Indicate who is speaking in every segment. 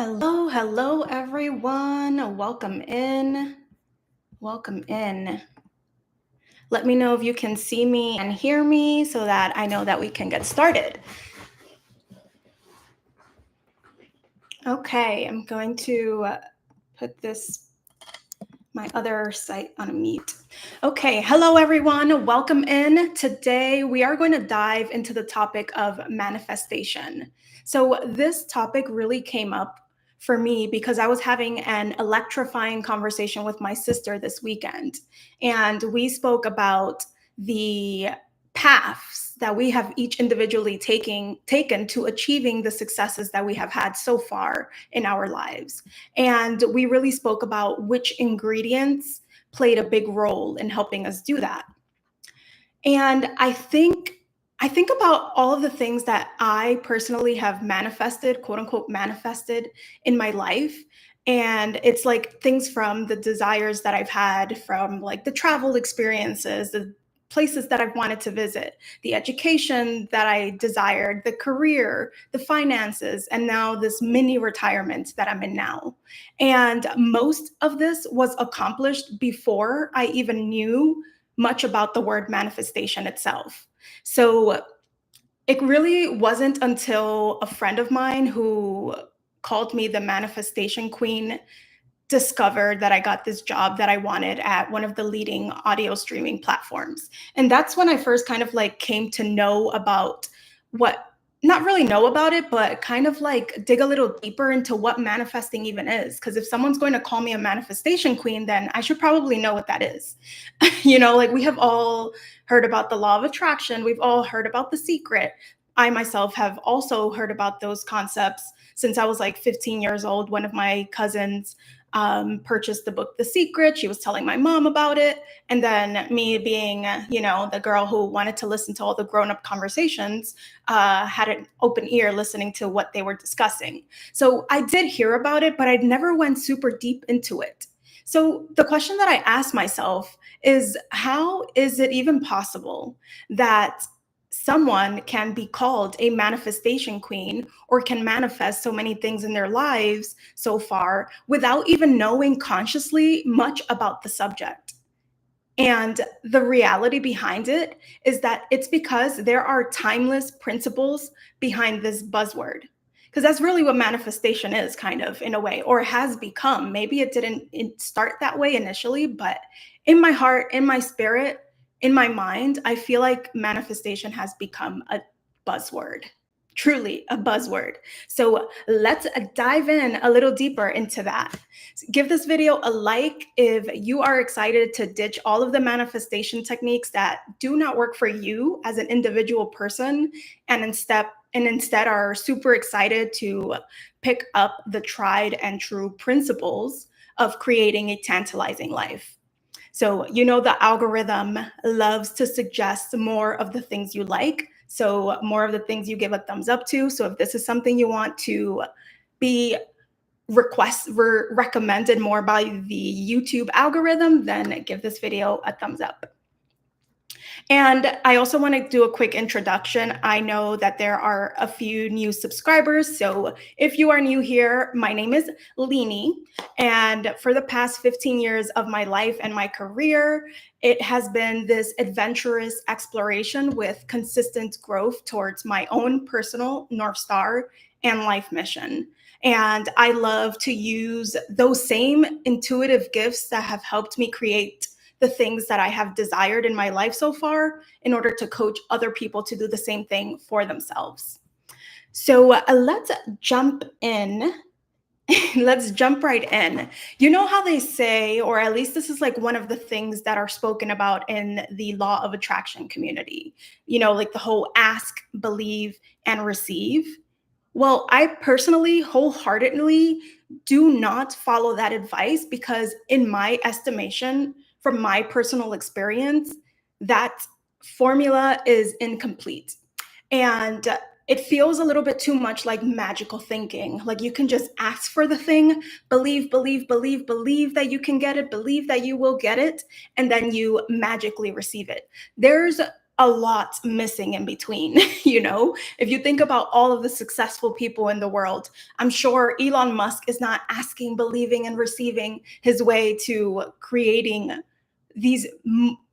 Speaker 1: Hello, hello, everyone. Welcome in. Welcome in. Let me know if you can see me and hear me so that I know that we can get started. Okay, I'm going to put my other site on a mute. Okay, hello everyone. Welcome in. Today we are going to dive into the topic of manifestation. So this topic really came up for me because I was having an electrifying conversation with my sister this weekend, and we spoke about the paths that we have each individually taken to achieving the successes that we have had so far in our lives. And we really spoke about which ingredients played a big role in helping us do that. And I think about all of the things that I personally have manifested, quote unquote manifested in my life. And it's like things from the desires that I've had, from like the travel experiences, the places that I've wanted to visit, the education that I desired, the career, the finances, and now this mini retirement that I'm in now. And most of this was accomplished before I even knew much about the word manifestation itself. So it really wasn't until a friend of mine who called me the manifestation queen discovered that I got this job that I wanted at one of the leading audio streaming platforms. And that's when I first kind of like came to know about what, not really know about it, but kind of like dig a little deeper into what manifesting even is. Because if someone's going to call me a manifestation queen, then I should probably know what that is. Like we have all heard about the law of attraction, we've all heard about The Secret. I myself have also heard about those concepts since I was like 15 years old. One of my cousins purchased the book The Secret. She was telling my mom about it. And then me being, the girl who wanted to listen to all the grown up conversations, had an open ear listening to what they were discussing. So I did hear about it, but I never went super deep into it. So the question that I asked myself is, how is it even possible that someone can be called a manifestation queen or can manifest so many things in their lives so far without even knowing consciously much about the subject? And the reality behind it is that it's because there are timeless principles behind this buzzword. Because that's really what manifestation is, kind of, in a way, or has become. Maybe it didn't start that way initially, but in my heart, in my spirit, in my mind, I feel like manifestation has become a buzzword, truly a buzzword. So let's dive in a little deeper into that. Give this video a like if you are excited to ditch all of the manifestation techniques that do not work for you as an individual person, and instead are super excited to pick up the tried and true principles of creating a tantalizing life. So, the algorithm loves to suggest more of the things you like. So, more of the things you give a thumbs up to. So, if this is something you want to be recommended more by the YouTube algorithm, then give this video a thumbs up. And I also want to do a quick introduction. I know that there are a few new subscribers. So if you are new here, my name is Lini. And for the past 15 years of my life and my career, it has been this adventurous exploration with consistent growth towards my own personal North Star and life mission. And I love to use those same intuitive gifts that have helped me create the things that I have desired in my life so far in order to coach other people to do the same thing for themselves. So let's jump in. Let's jump right in. You know how they say, or at least this is like one of the things that are spoken about in the law of attraction community, like the whole ask, believe, and receive. Well, I personally wholeheartedly do not follow that advice because, in my estimation, from my personal experience, that formula is incomplete. And it feels a little bit too much like magical thinking. Like you can just ask for the thing, believe that you can get it, believe that you will get it, and then you magically receive it. There's a lot missing in between. If you think about all of the successful people in the world, I'm sure Elon Musk is not asking, believing, and receiving his way to creating these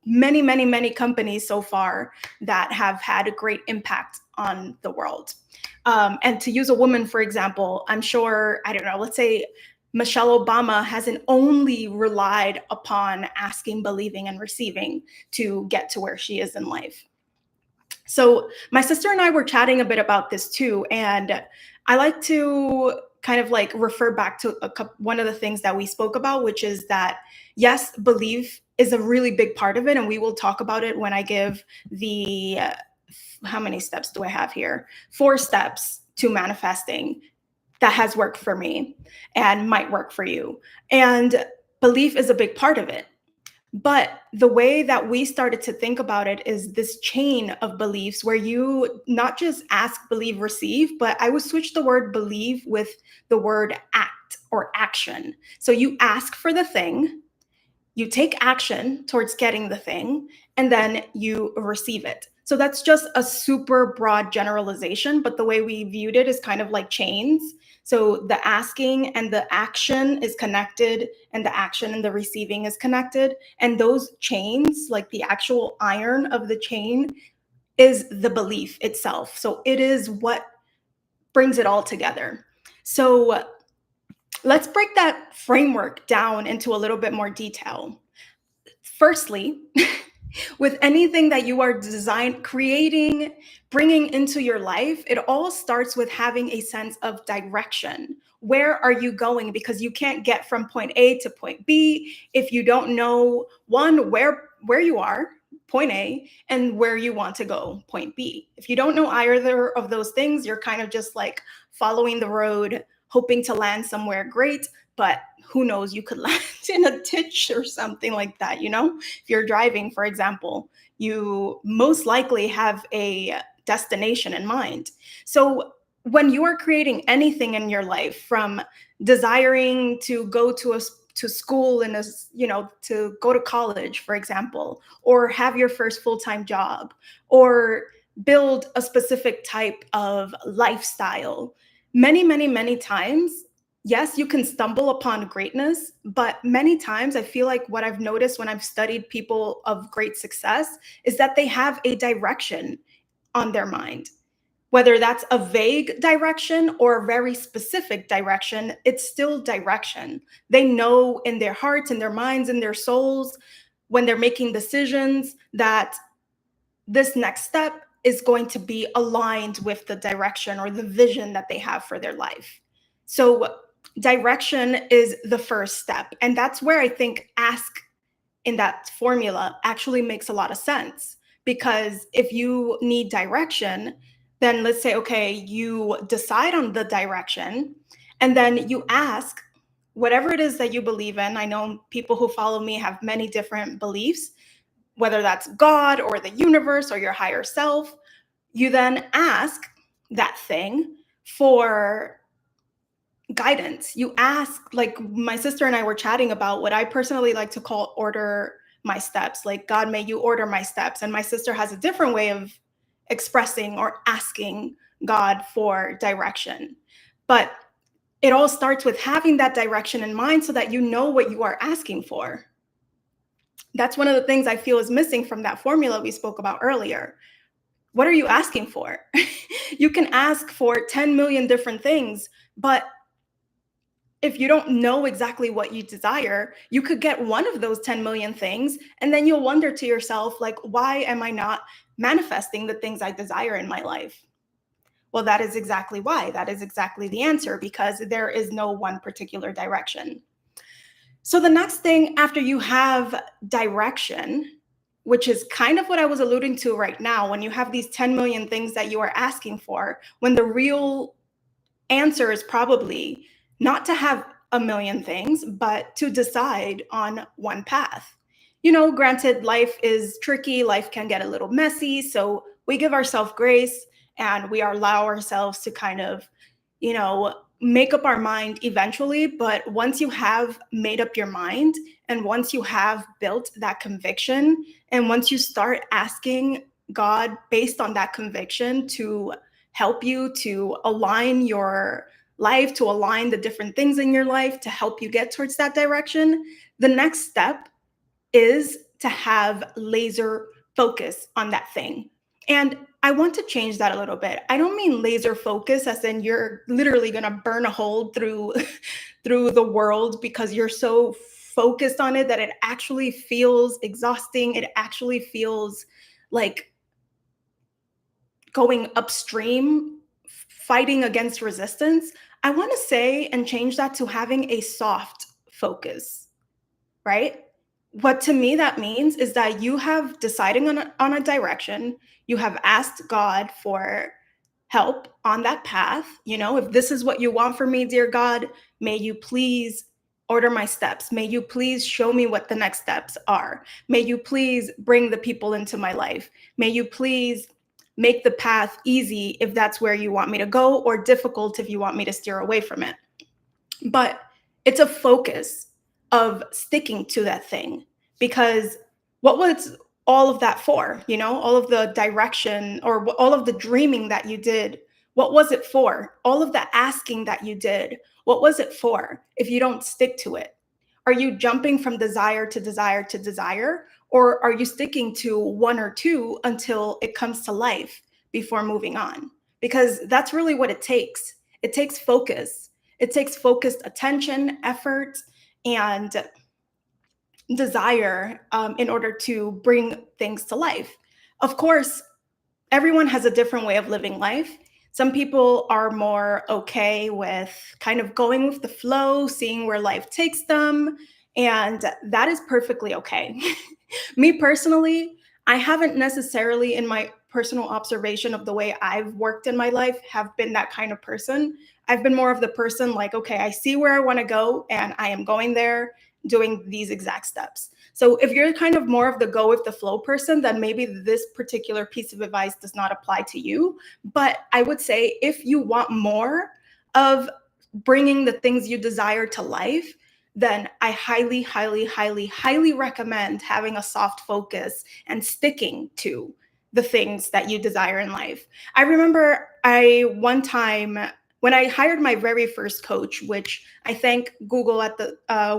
Speaker 1: many, many, many companies so far that have had a great impact on the world. And to use a woman, for example, I'm sure, I don't know, let's say Michelle Obama hasn't only relied upon asking, believing, and receiving to get to where she is in life. So my sister and I were chatting a bit about this too, and I like to kind of like refer back to one of the things that we spoke about, which is that yes, belief is a really big part of it, and we will talk about it when I give the how many steps do I have here? 4 steps to manifesting that has worked for me and might work for you. And belief is a big part of it. But the way that we started to think about it is this chain of beliefs where you not just ask, believe, receive, but I would switch the word believe with the word act or action. So you ask for the thing, you take action towards getting the thing, and then you receive it. So that's just a super broad generalization, but the way we viewed it is kind of like chains. So the asking and the action is connected, and the action and the receiving is connected. And those chains, like the actual iron of the chain, is the belief itself. So it is what brings it all together. So let's break that framework down into a little bit more detail. Firstly, with anything that you are creating, bringing into your life, it all starts with having a sense of direction. Where are you going? Because you can't get from point A to point B if you don't know, one, where you are, point A, and where you want to go, point B. If you don't know either of those things, you're kind of just like following the road, hoping to land somewhere great, but who knows, you could land in a ditch or something like that. If you're driving, for example, you most likely have a destination in mind. So when you are creating anything in your life, from desiring to go to school and to go to college, for example, or have your first full-time job, or build a specific type of lifestyle, many, many, many times, yes, you can stumble upon greatness, but many times I feel like what I've noticed when I've studied people of great success is that they have a direction on their mind. Whether that's a vague direction or a very specific direction, it's still direction. They know in their hearts, in their minds, in their souls, when they're making decisions, that this next step is going to be aligned with the direction or the vision that they have for their life. So direction is the first step. And that's where I think ask in that formula actually makes a lot of sense. Because if you need direction, then let's say, okay, you decide on the direction and then you ask whatever it is that you believe in. I know people who follow me have many different beliefs, whether that's God or the universe or your higher self. You then ask that thing for guidance. You ask, like my sister and I were chatting about what I personally like to call order my steps. Like, God, may you order my steps. And my sister has a different way of expressing or asking God for direction. But it all starts with having that direction in mind so that you know what you are asking for. That's one of the things I feel is missing from that formula we spoke about earlier. What are you asking for? You can ask for 10 million different things, but if you don't know exactly what you desire, you could get one of those 10 million things, and then you'll wonder to yourself, like, why am I not manifesting the things I desire in my life? Well, that is exactly why. That is exactly the answer, because there is no one particular direction. So the next thing after you have direction, which is kind of what I was alluding to right now, when you have these 10 million things that you are asking for, when the real answer is probably not to have a million things, but to decide on one path. Granted, life is tricky, life can get a little messy, so we give ourselves grace and we allow ourselves to kind of, make up our mind eventually. But once you have made up your mind, and once you have built that conviction, and once you start asking God based on that conviction to help you to align your life, to align the different things in your life to help you get towards that direction, the next step is to have laser focus on that thing. And I want to change that a little bit. I don't mean laser focus as in you're literally going to burn a hole through through the world because you're so focused on it that it actually feels exhausting. It actually feels like going upstream, fighting against resistance. I want to say and change that to having a soft focus, right? What to me that means is that you have deciding on a direction, you have asked God for help on that path. You know, if this is what you want for me, dear God, may you please order my steps. May you please show me what the next steps are. May you please bring the people into my life. May you please make the path easy if that's where you want me to go, or difficult if you want me to steer away from it. But it's a focus of sticking to that thing, because what was all of that for? You know, all of the direction or all of the dreaming that you did, what was it for? All of the asking that you did, what was it for if you don't stick to it? Are you jumping from desire to desire to desire? Or are you sticking to one or two until it comes to life before moving on? Because that's really what it takes. It takes focus. It takes focused attention, effort, and desire in order to bring things to life. Of course, everyone has a different way of living life. Some people are more okay with kind of going with the flow, seeing where life takes them, and that is perfectly okay. Me personally, I haven't necessarily, in my personal observation of the way I've worked in my life, have been that kind of person. I've been more of the person like, okay, I see where I want to go and I am going there doing these exact steps. So if you're kind of more of the go with the flow person, then maybe this particular piece of advice does not apply to you. But I would say if you want more of bringing the things you desire to life, then I highly, highly, highly, highly recommend having a soft focus and sticking to the things that you desire in life. I remember one time when I hired my very first coach, which I thank Google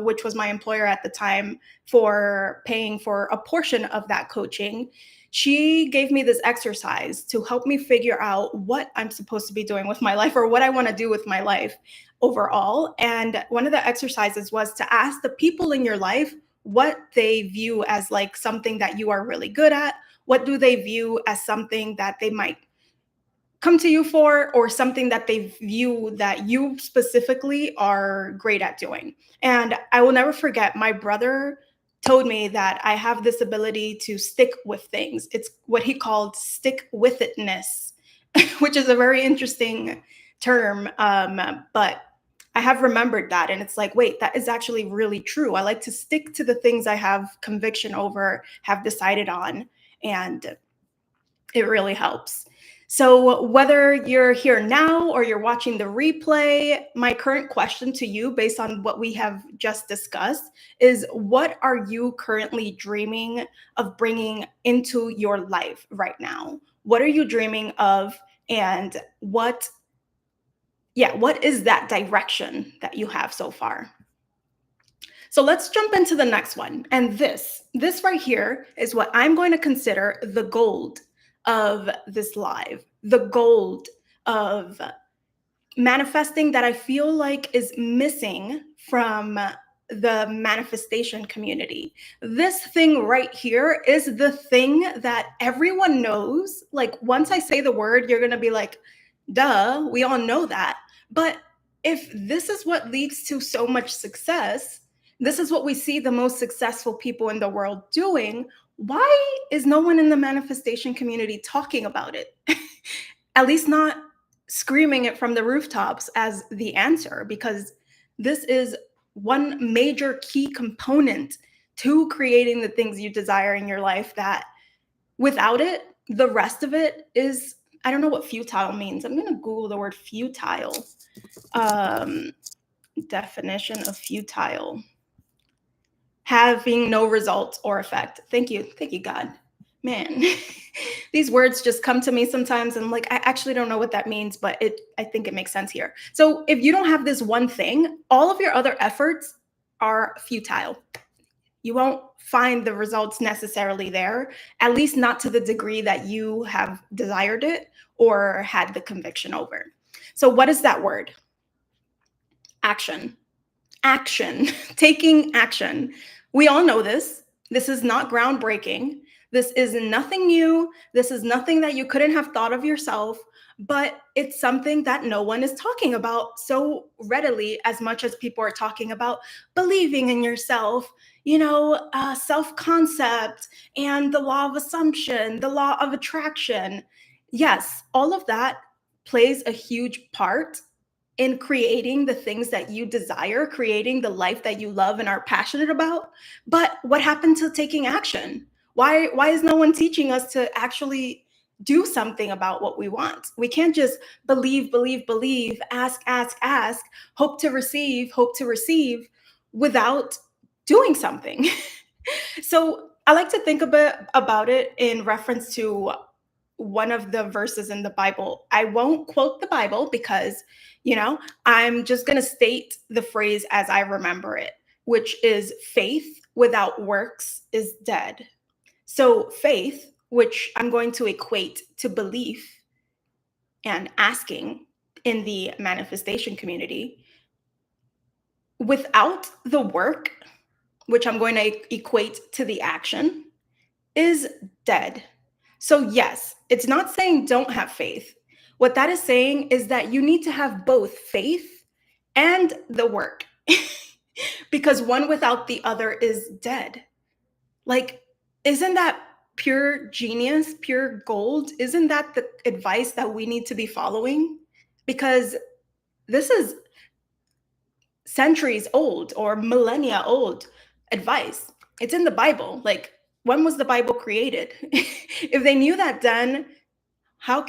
Speaker 1: which was my employer at the time, for paying for a portion of that coaching. She gave me this exercise to help me figure out what I'm supposed to be doing with my life, or what I want to do with my life overall. And one of the exercises was to ask the people in your life what they view as like something that you are really good at. What do they view as something that they might come to you for, or something that they view that you specifically are great at doing? And I will never forget, my brother told me that I have this ability to stick with things. It's what he called stick with itness, which is a very interesting term. But I have remembered that. And it's like, wait, that is actually really true. I like to stick to the things I have conviction over, have decided on. And it really helps. So, whether you're here now or you're watching the replay, my current question to you, based on what we have just discussed, is what are you currently dreaming of bringing into your life right now? What are you dreaming of? And what is that direction that you have so far? So let's jump into the next one. And this right here is what I'm going to consider the gold of this live, the gold of manifesting that I feel like is missing from the manifestation community. This thing right here is the thing that everyone knows. Like, once I say the word, you're going to be like, duh, we all know that. But if this is what leads to so much success, this is what we see the most successful people in the world doing, why is no one in the manifestation community talking about it? At least not screaming it from the rooftops as the answer, because this is one major key component to creating the things you desire in your life, that without it, the rest of it is, I don't know what futile means. I'm going to Google the word futile. Definition of futile: having no result or effect. Thank you, God. Man, these words just come to me sometimes and I'm like, I actually don't know what that means, but I think it makes sense here. So if you don't have this one thing, all of your other efforts are futile. You won't find the results necessarily there, at least not to the degree that you have desired it or had the conviction over. So what is that word? Action. Action. Taking action. We all know this. This is not groundbreaking. This is nothing new. This is nothing that you couldn't have thought of yourself, but it's something that no one is talking about so readily as much as people are talking about believing in yourself, self concept and the law of assumption, the law of attraction. Yes, all of that plays a huge part in creating the things that you desire, creating the life that you love and are passionate about. But what happened to taking action? Why is no one teaching us to actually do something about what we want? We can't just believe, ask, hope to receive without doing something. So I like to think a bit about it in reference to one of the verses in the Bible. I won't quote the Bible because, I'm just going to state the phrase as I remember it, which is faith without works is dead. So faith, which I'm going to equate to belief and asking in the manifestation community, without the work, which I'm going to equate to the action, is dead. So, yes, it's not saying don't have faith. What that is saying is that you need to have both faith and the work because one without the other is dead. Like, isn't that pure genius, pure gold? Isn't that the advice that we need to be following? Because this is centuries old or millennia old advice. It's in the Bible. Like, when was the Bible created? If they knew that then, how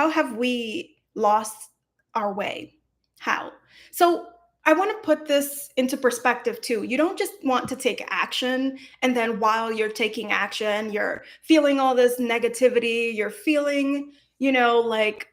Speaker 1: have we lost our way? How? So I want to put this into perspective too. You don't just want to take action and then while you're taking action, you're feeling all this negativity, you're feeling, like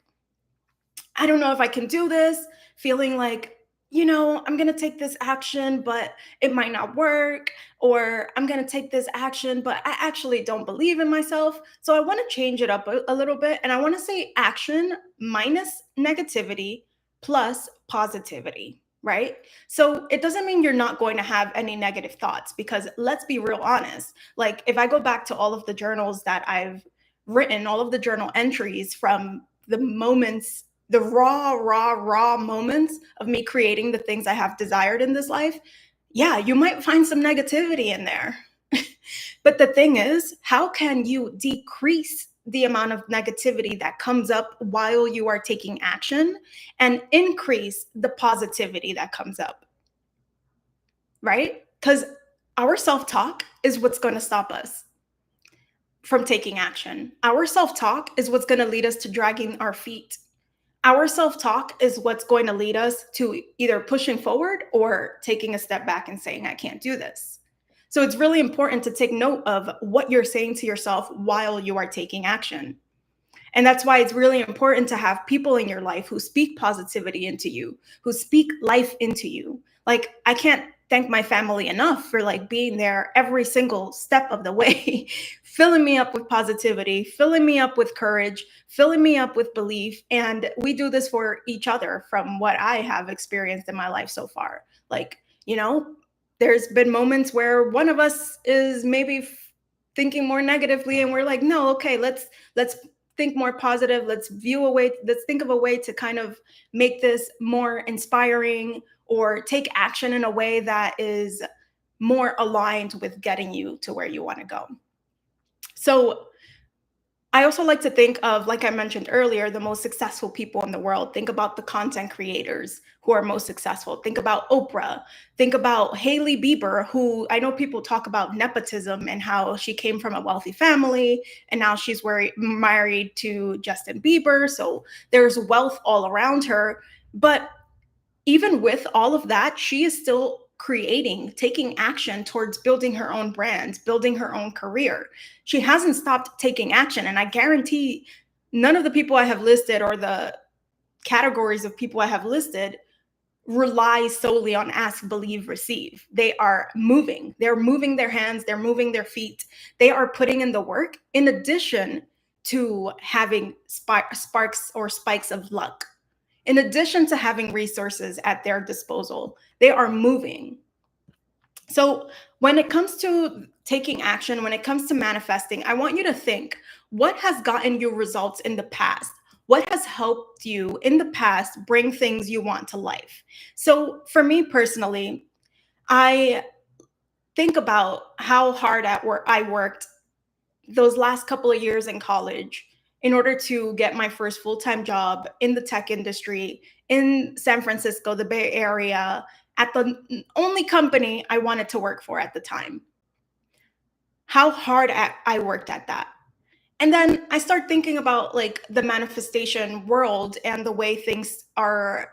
Speaker 1: I don't know if I can do this, feeling like, I'm going to take this action, but it might not work, or I'm going to take this action, but I actually don't believe in myself. So I want to change it up a little bit. And I want to say action minus negativity plus positivity, right? So it doesn't mean you're not going to have any negative thoughts, because let's be real honest. Like, if I go back to all of the journals that I've written, all of the journal entries from the moments, the raw moments of me creating the things I have desired in this life, yeah, you might find some negativity in there. But the thing is, how can you decrease the amount of negativity that comes up while you are taking action and increase the positivity that comes up, right? Because our self talk is what's going to stop us from taking action. Our self talk is what's going to lead us to dragging our feet. Our self-talk is what's going to lead us to either pushing forward or taking a step back and saying, I can't do this. So it's really important to take note of what you're saying to yourself while you are taking action. And that's why it's really important to have people in your life who speak positivity into you, who speak life into you. Like, I can't thank my family enough for like being there every single step of the way, filling me up with positivity, filling me up with courage, filling me up with belief. And we do this for each other from what I have experienced in my life so far. Like, there's been moments where one of us is maybe thinking more negatively and we're like, no, okay, let's think more positive. Let's think of a way to kind of make this more inspiring or take action in a way that is more aligned with getting you to where you want to go. So I also like to think of, like I mentioned earlier, the most successful people in the world. Think about the content creators who are most successful. Think about Oprah. Think about Hailey Bieber, who I know people talk about nepotism and how she came from a wealthy family and now she's married to Justin Bieber. So there's wealth all around her. But even with all of that, she is still creating, taking action towards building her own brand, building her own career. She hasn't stopped taking action. And I guarantee none of the people I have listed or the categories of people I have listed rely solely on ask, believe, receive. They are moving. They're moving their hands. They're moving their feet. They are putting in the work in addition to having sparks or spikes of luck. In addition to having resources at their disposal, they are moving. So when it comes to taking action, when it comes to manifesting, I want you to think, what has gotten you results in the past? What has helped you in the past bring things you want to life? So for me personally, I think about how hard at work I worked those last couple of years in college in order to get my first full-time job in the tech industry in San Francisco, the Bay Area, at the only company I wanted to work for at the time. How hard I worked at that. And then I start thinking about like the manifestation world and the way things are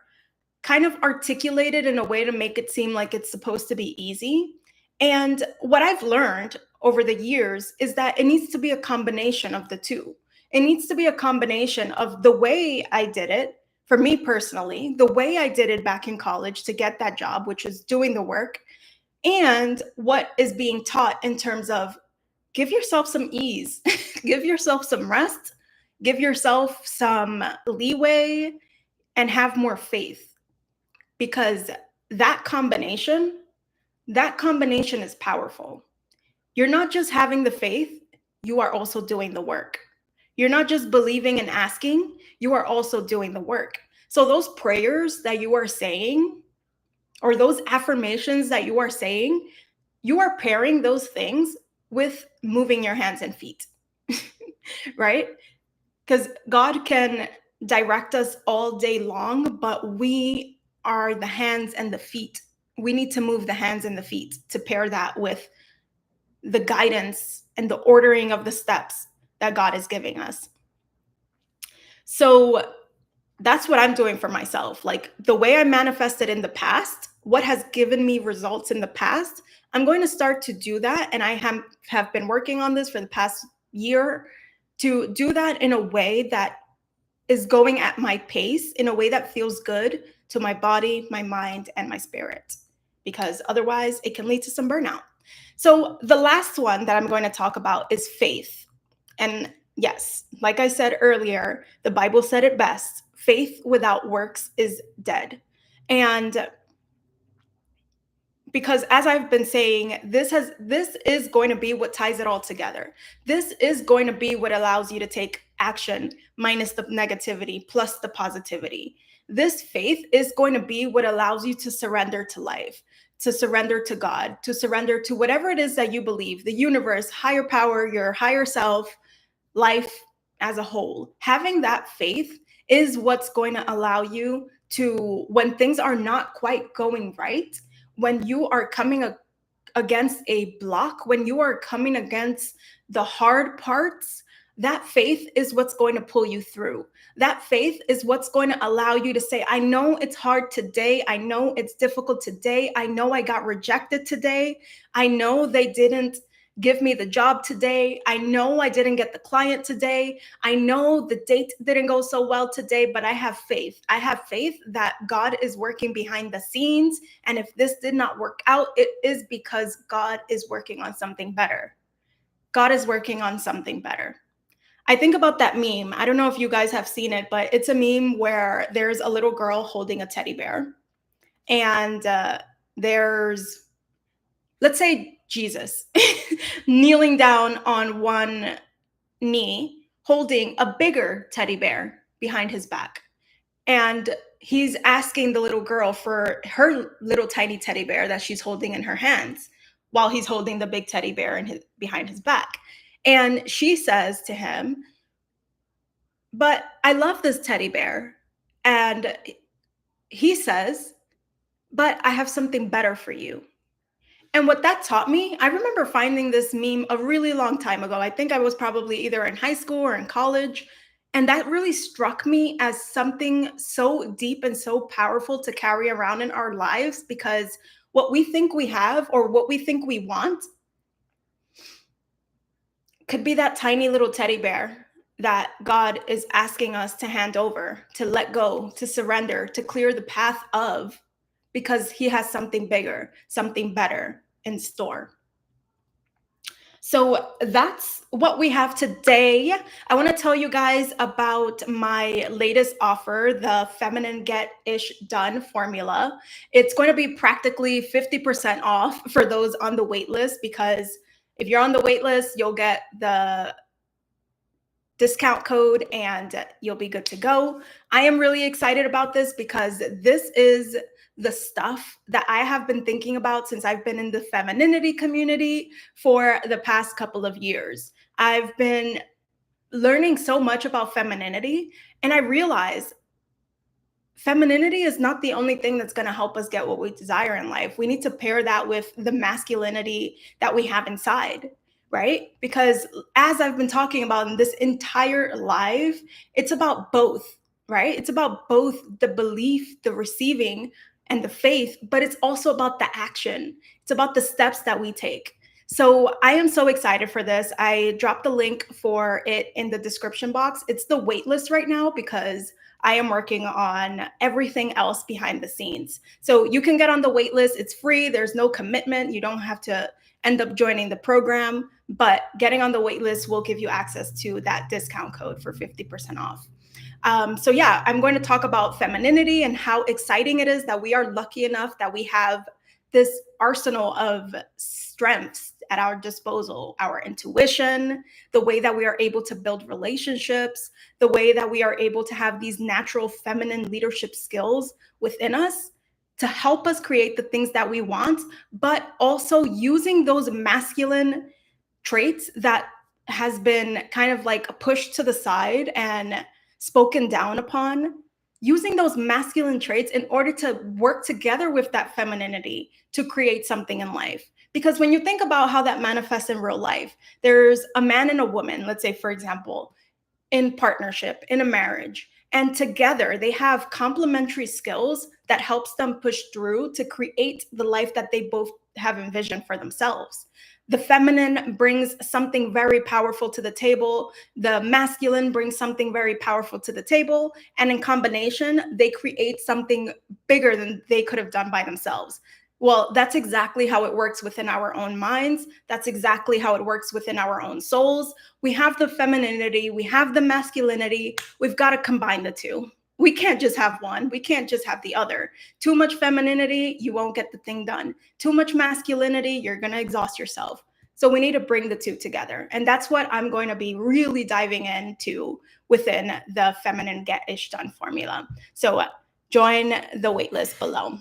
Speaker 1: kind of articulated in a way to make it seem like it's supposed to be easy. And what I've learned over the years is that it needs to be a combination of the two. It needs to be a combination of the way I did it, for me personally, the way I did it back in college to get that job, which is doing the work, and what is being taught in terms of give yourself some ease, give yourself some rest, give yourself some leeway, and have more faith. Because that combination is powerful. You're not just having the faith, you are also doing the work. You're not just believing and asking, you are also doing the work. So those prayers that you are saying, or those affirmations that you are saying, you are pairing those things with moving your hands and feet, right? Because God can direct us all day long, but we are the hands and the feet. We need to move the hands and the feet to pair that with the guidance and the ordering of the steps that God is giving us. So that's what I'm doing for myself. Like the way I manifested in the past, what has given me results in the past, I'm going to start to do that. And I have been working on this for the past year to do that in a way that is going at my pace, in a way that feels good to my body, my mind, and my spirit, because otherwise it can lead to some burnout. So the last one that I'm going to talk about is faith. And yes, like I said earlier, the Bible said it best. Faith without works is dead. And because as I've been saying, this is going to be what ties it all together. This is going to be what allows you to take action minus the negativity plus the positivity. This faith is going to be what allows you to surrender to life, to surrender to God, to surrender to whatever it is that you believe, the universe, higher power, your higher self, life as a whole. Having that faith is what's going to allow you to, when things are not quite going right, when you are coming against a block, when you are coming against the hard parts, that faith is what's going to pull you through. That faith is what's going to allow you to say, I know it's hard today. I know it's difficult today. I know I got rejected today. I know they didn't give me the job today. I know I didn't get the client today. I know the date didn't go so well today, but I have faith. I have faith that God is working behind the scenes. And if this did not work out, it is because God is working on something better. God is working on something better. I think about that meme. I don't know if you guys have seen it, but it's a meme where there's a little girl holding a teddy bear. And there's, let's say, Jesus kneeling down on one knee, holding a bigger teddy bear behind his back. And he's asking the little girl for her little tiny teddy bear that she's holding in her hands while he's holding the big teddy bear behind his back. And she says to him, but I love this teddy bear. And he says, but I have something better for you. And what that taught me, I remember finding this meme a really long time ago. I think I was probably either in high school or in college. And that really struck me as something so deep and so powerful to carry around in our lives, because what we think we have or what we think we want could be that tiny little teddy bear that God is asking us to hand over, to let go, to surrender, to clear the path of, because He has something bigger, something better in store. So that's what we have today. I want to tell you guys about my latest offer, the Feminine Get Ish Done formula. It's going to be practically 50% off for those on the wait list, because if you're on the wait list, you'll get the discount code and you'll be good to go. I am really excited about this because this is the stuff that I have been thinking about since I've been in the femininity community for the past couple of years. I've been learning so much about femininity, and I realize femininity is not the only thing that's going to help us get what we desire in life. We need to pair that with the masculinity that we have inside, right? Because as I've been talking about in this entire live, it's about both, right? It's about both the belief, the receiving, and the faith, but it's also about the action. It's about the steps that we take. So I am so excited for this. I dropped the link for it in the description box. It's the wait list right now because I am working on everything else behind the scenes. So you can get on the wait list. It's free. There's no commitment. You don't have to end up joining the program, but getting on the wait list will give you access to that discount code for 50% off. So yeah, I'm going to talk about femininity and how exciting it is that we are lucky enough that we have this arsenal of strengths at our disposal, our intuition, the way that we are able to build relationships, the way that we are able to have these natural feminine leadership skills within us to help us create the things that we want, but also using those masculine traits that has been kind of like pushed to the side and spoken down upon, using those masculine traits in order to work together with that femininity to create something in life. Because when you think about how that manifests in real life, there's a man and a woman, let's say, for example, in partnership, in a marriage, and together they have complementary skills that helps them push through to create the life that they both have envisioned for themselves. The feminine brings something very powerful to the table. The masculine brings something very powerful to the table. And in combination, they create something bigger than they could have done by themselves. Well, that's exactly how it works within our own minds. That's exactly how it works within our own souls. We have the femininity, we have the masculinity. We've got to combine the two. We can't just have one. We can't just have the other. Too much femininity, you won't get the thing done. Too much masculinity, you're going to exhaust yourself. So we need to bring the two together. And that's what I'm going to be really diving into within the Feminine Get Ish Done formula. So join the waitlist below.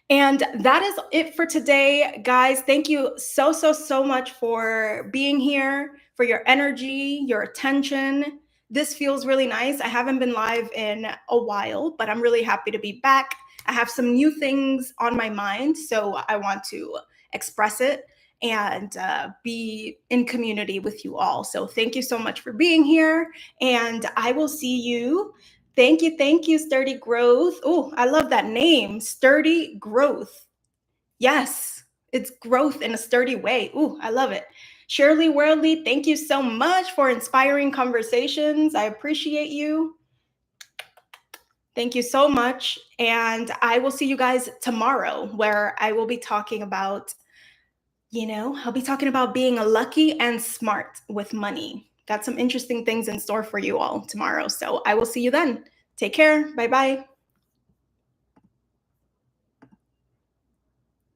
Speaker 1: And that is it for today, guys. Thank you so, so, so much for being here, for your energy, your attention. This feels really nice. I haven't been live in a while, but I'm really happy to be back. I have some new things on my mind, so I want to express it and be in community with you all. So thank you so much for being here, and I will see you. Thank you, Sturdy Growth. Oh, I love that name, Sturdy Growth. Yes, it's growth in a sturdy way. Oh, I love it. Shirley Worldly, thank you so much for inspiring conversations. I appreciate you. Thank you so much. And I will see you guys tomorrow, where I will be talking about, I'll be talking about being lucky and smart with money. Got some interesting things in store for you all tomorrow. So I will see you then. Take care. Bye-bye.